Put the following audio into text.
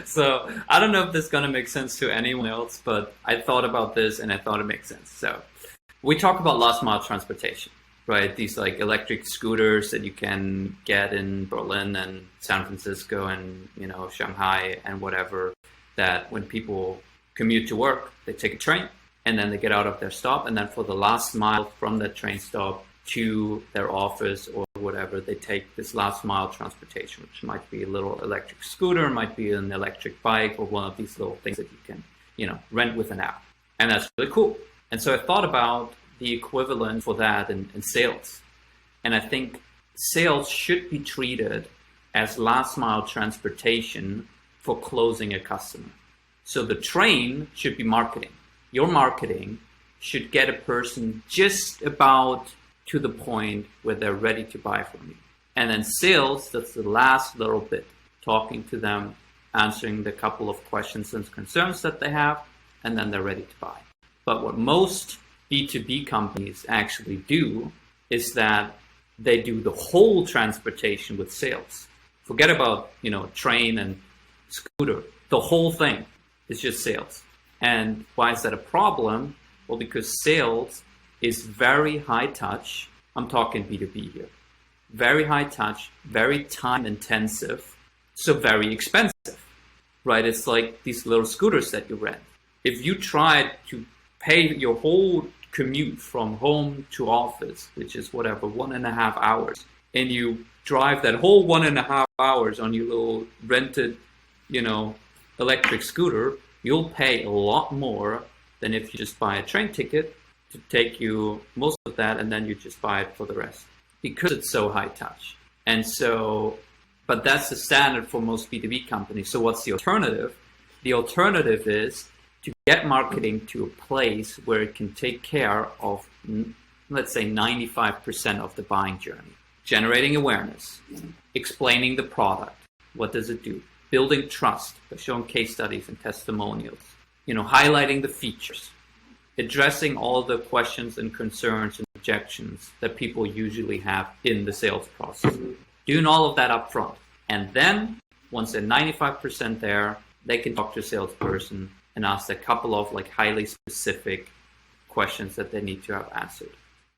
So I don't know if this is going to make sense to anyone else, but I thought about this and I thought it makes sense. So we talk about last mile transportation, right? These like electric scooters that you can get in Berlin and San Francisco and, Shanghai and whatever, that when people commute to work, they take a train and then they get out of their stop. And then for the last mile from that train stop to their office or whatever, they take this last mile transportation, which might be a little electric scooter, might be an electric bike, or one of these little things that you can, rent with an app. And that's really cool. And so I thought about the equivalent for that in sales. And I think sales should be treated as last mile transportation for closing a customer. So the train should be marketing. Your marketing should get a person just about to the point where they're ready to buy from you. And then sales, that's the last little bit, talking to them, answering the couple of questions and concerns that they have, and then they're ready to buy. But what most B2B companies actually do is that they do the whole transportation with sales. Forget about, train and scooter. The whole thing is just sales. And why is that a problem? Well, because sales is very high touch. I'm talking B2B here. Very high touch, very time intensive, so very expensive, right? It's like these little scooters that you rent. If you try to pay your whole commute from home to office, which is 1.5 hours, and you drive that whole 1.5 hours on your little rented, electric scooter, you'll pay a lot more than if you just buy a train ticket to take you most of that, and then you just buy it for the rest, because it's so high touch. And so, but that's the standard for most B2B companies. So what's the alternative? The alternative is to get marketing to a place where it can take care of, let's say, 95% of the buying journey. Generating awareness, explaining the product, what does it do? Building trust by showing case studies and testimonials, highlighting the features, addressing all the questions and concerns and objections that people usually have in the sales process. Doing all of that up front. And then, once they're 95% there, they can talk to a salesperson and ask a couple of highly specific questions that they need to have answered.